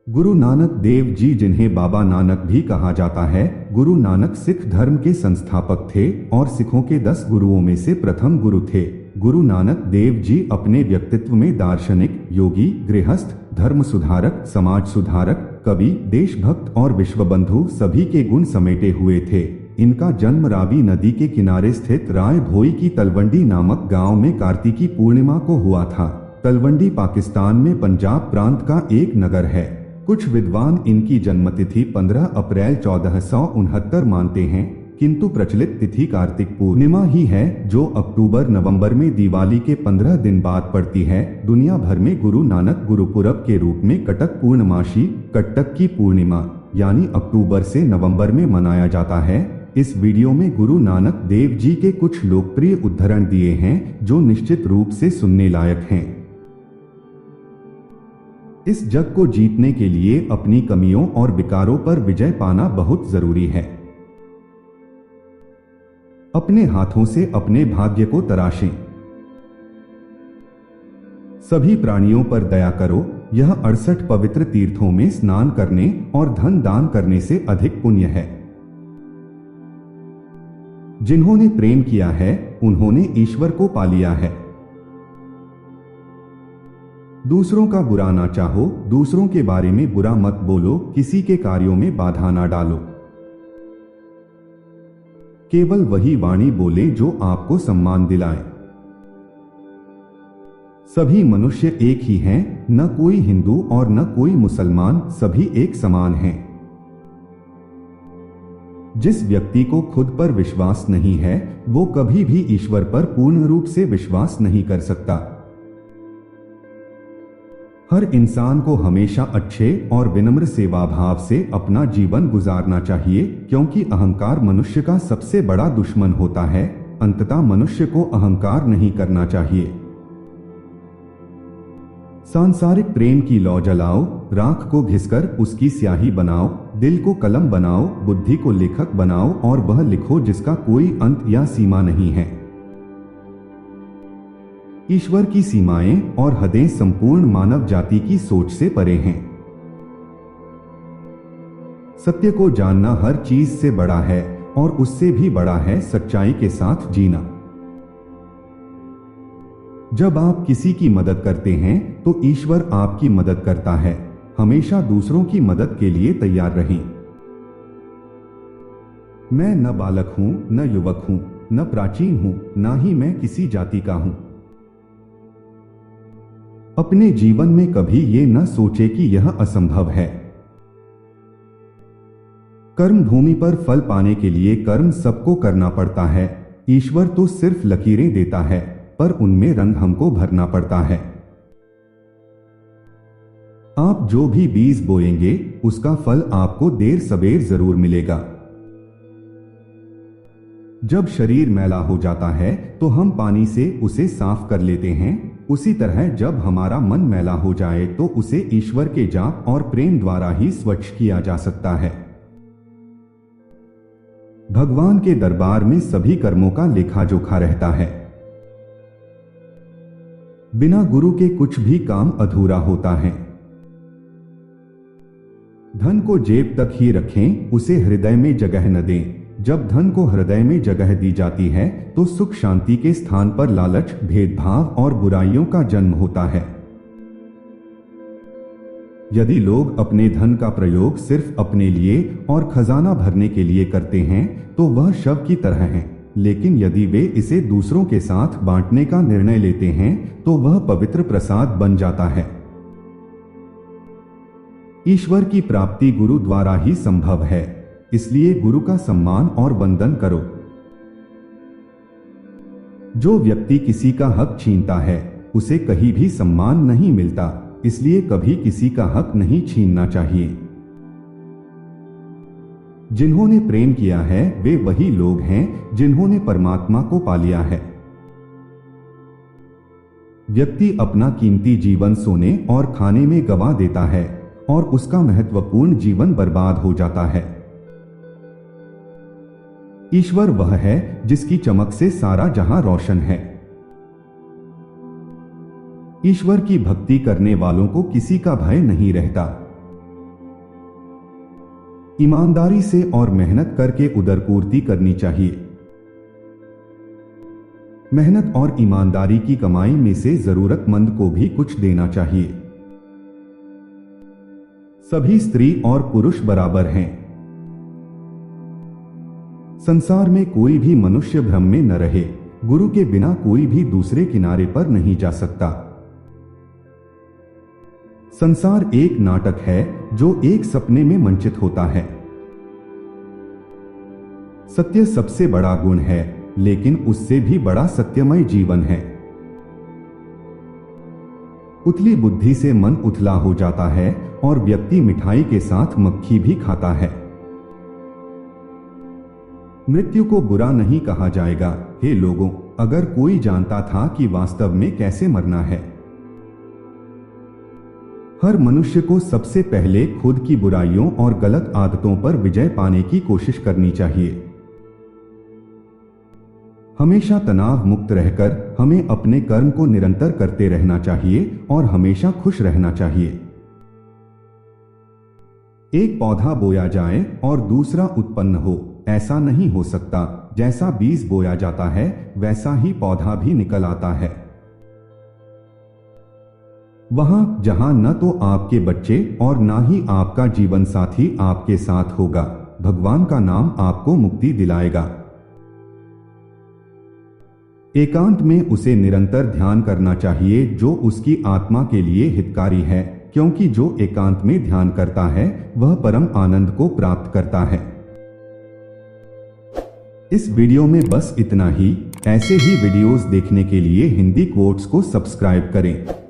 गुरु नानक देव जी, जिन्हें बाबा नानक भी कहा जाता है, गुरु नानक सिख धर्म के संस्थापक थे और सिखों के 10 गुरुओं में से प्रथम गुरु थे। गुरु नानक देव जी अपने व्यक्तित्व में दार्शनिक, योगी, गृहस्थ, धर्म सुधारक, समाज सुधारक, कवि, देशभक्त और विश्वबंधु सभी के गुण समेटे हुए थे। इनका जन्म रावी नदी के किनारे स्थित राय भोई की तलवंडी नामक गांव में कार्तिकी पूर्णिमा को हुआ था। तलवंडी पाकिस्तान में पंजाब प्रांत का एक नगर है। कुछ विद्वान इनकी जन्मतिथि 15 अप्रैल 1469 मानते हैं, किंतु प्रचलित तिथि कार्तिक पूर्णिमा ही है, जो अक्टूबर-नवंबर में दिवाली के 15 दिन बाद पड़ती है। दुनिया भर में गुरु नानक गुरुपुरब के रूप में कटक पूर्णमासी, कट्टक की पूर्णिमा यानी अक्टूबर से नवंबर में मनाया जाता है। इस वीडियो में गुरु नानक देव जी के कुछ लोकप्रिय उद्धरण दिए हैं जो निश्चित रूप से सुनने लायक हैं। इस जग को जीतने के लिए अपनी कमियों और विकारों पर विजय पाना बहुत जरूरी है। अपने हाथों से अपने भाग्य को तराशें। सभी प्राणियों पर दया करो। यह 68 पवित्र तीर्थों में स्नान करने और धन दान करने से अधिक पुण्य है। जिन्होंने प्रेम किया है उन्होंने ईश्वर को पा लिया है। दूसरों का बुरा ना चाहो, दूसरों के बारे में बुरा मत बोलो, किसी के कार्यों में बाधा ना डालो। केवल वही वाणी बोले जो आपको सम्मान दिलाए। सभी मनुष्य एक ही हैं, न कोई हिंदू और न कोई मुसलमान, सभी एक समान हैं। जिस व्यक्ति को खुद पर विश्वास नहीं है वो कभी भी ईश्वर पर पूर्ण रूप से विश्वास नहीं कर सकता। हर इंसान को हमेशा अच्छे और विनम्र सेवा भाव से अपना जीवन गुजारना चाहिए, क्योंकि अहंकार मनुष्य का सबसे बड़ा दुश्मन होता है। अंततः मनुष्य को अहंकार नहीं करना चाहिए। सांसारिक प्रेम की लौ जलाओ, राख को घिसकर उसकी स्याही बनाओ, दिल को कलम बनाओ, बुद्धि को लेखक बनाओ और वह लिखो जिसका कोई अंत या सीमा नहीं है। ईश्वर की सीमाएं और हदें संपूर्ण मानव जाति की सोच से परे हैं। सत्य को जानना हर चीज से बड़ा है और उससे भी बड़ा है सच्चाई के साथ जीना। जब आप किसी की मदद करते हैं तो ईश्वर आपकी मदद करता है। हमेशा दूसरों की मदद के लिए तैयार रहें। मैं न बालक हूं, न युवक हूं, न प्राचीन हूं, ना ही मैं किसी जाति का हूं। अपने जीवन में कभी ये न सोचे कि यह असंभव है। कर्म भूमि पर फल पाने के लिए कर्म सबको करना पड़ता है। ईश्वर तो सिर्फ लकीरें देता है, पर उनमें रंग हमको भरना पड़ता है। आप जो भी बीज बोएंगे उसका फल आपको देर सवेर जरूर मिलेगा। जब शरीर मैला हो जाता है तो हम पानी से उसे साफ कर लेते हैं। उसी तरह जब हमारा मन मैला हो जाए तो उसे ईश्वर के जाप और प्रेम द्वारा ही स्वच्छ किया जा सकता है। भगवान के दरबार में सभी कर्मों का लेखा जोखा रहता है। बिना गुरु के कुछ भी काम अधूरा होता है। धन को जेब तक ही रखें, उसे हृदय में जगह न दें। जब धन को हृदय में जगह दी जाती है तो सुख शांति के स्थान पर लालच, भेदभाव और बुराइयों का जन्म होता है। यदि लोग अपने धन का प्रयोग सिर्फ अपने लिए और खजाना भरने के लिए करते हैं तो वह शव की तरह है, लेकिन यदि वे इसे दूसरों के साथ बांटने का निर्णय लेते हैं तो वह पवित्र प्रसाद बन जाता है। ईश्वर की प्राप्ति गुरु द्वारा ही संभव है, इसलिए गुरु का सम्मान और वंदन करो। जो व्यक्ति किसी का हक छीनता है उसे कहीं भी सम्मान नहीं मिलता, इसलिए कभी किसी का हक नहीं छीनना चाहिए। जिन्होंने प्रेम किया है वे वही लोग हैं जिन्होंने परमात्मा को पा लिया है। व्यक्ति अपना कीमती जीवन सोने और खाने में गवा देता है और उसका महत्वपूर्ण जीवन बर्बाद हो जाता है। ईश्वर वह है जिसकी चमक से सारा जहां रोशन है। ईश्वर की भक्ति करने वालों को किसी का भय नहीं रहता। ईमानदारी से और मेहनत करके उदरपूर्ति करनी चाहिए। मेहनत और ईमानदारी की कमाई में से जरूरतमंद को भी कुछ देना चाहिए। सभी स्त्री और पुरुष बराबर हैं। संसार में कोई भी मनुष्य भ्रम में न रहे। गुरु के बिना कोई भी दूसरे किनारे पर नहीं जा सकता। संसार एक नाटक है जो एक सपने में मंचित होता है। सत्य सबसे बड़ा गुण है, लेकिन उससे भी बड़ा सत्यमय जीवन है। उथली बुद्धि से मन उथला हो जाता है और व्यक्ति मिठाई के साथ मक्खी भी खाता है। मृत्यु को बुरा नहीं कहा जाएगा। हे लोगों, अगर कोई जानता था कि वास्तव में कैसे मरना है। हर मनुष्य को सबसे पहले खुद की बुराइयों और गलत आदतों पर विजय पाने की कोशिश करनी चाहिए। हमेशा तनाव मुक्त रहकर हमें अपने कर्म को निरंतर करते रहना चाहिए और हमेशा खुश रहना चाहिए। एक पौधा बोया जाए और दूसरा उत्पन्न हो, ऐसा नहीं हो सकता। जैसा बीज बोया जाता है वैसा ही पौधा भी निकल आता है। वहां जहां न तो आपके बच्चे और ना ही आपका जीवन साथी आपके साथ होगा, भगवान का नाम आपको मुक्ति दिलाएगा। एकांत में उसे निरंतर ध्यान करना चाहिए जो उसकी आत्मा के लिए हितकारी है, क्योंकि जो एकांत में ध्यान करता है वह परम आनंद को प्राप्त करता है। इस वीडियो में बस इतना ही। ऐसे ही वीडियोस देखने के लिए हिंदी क्वोट्स को सब्सक्राइब करें।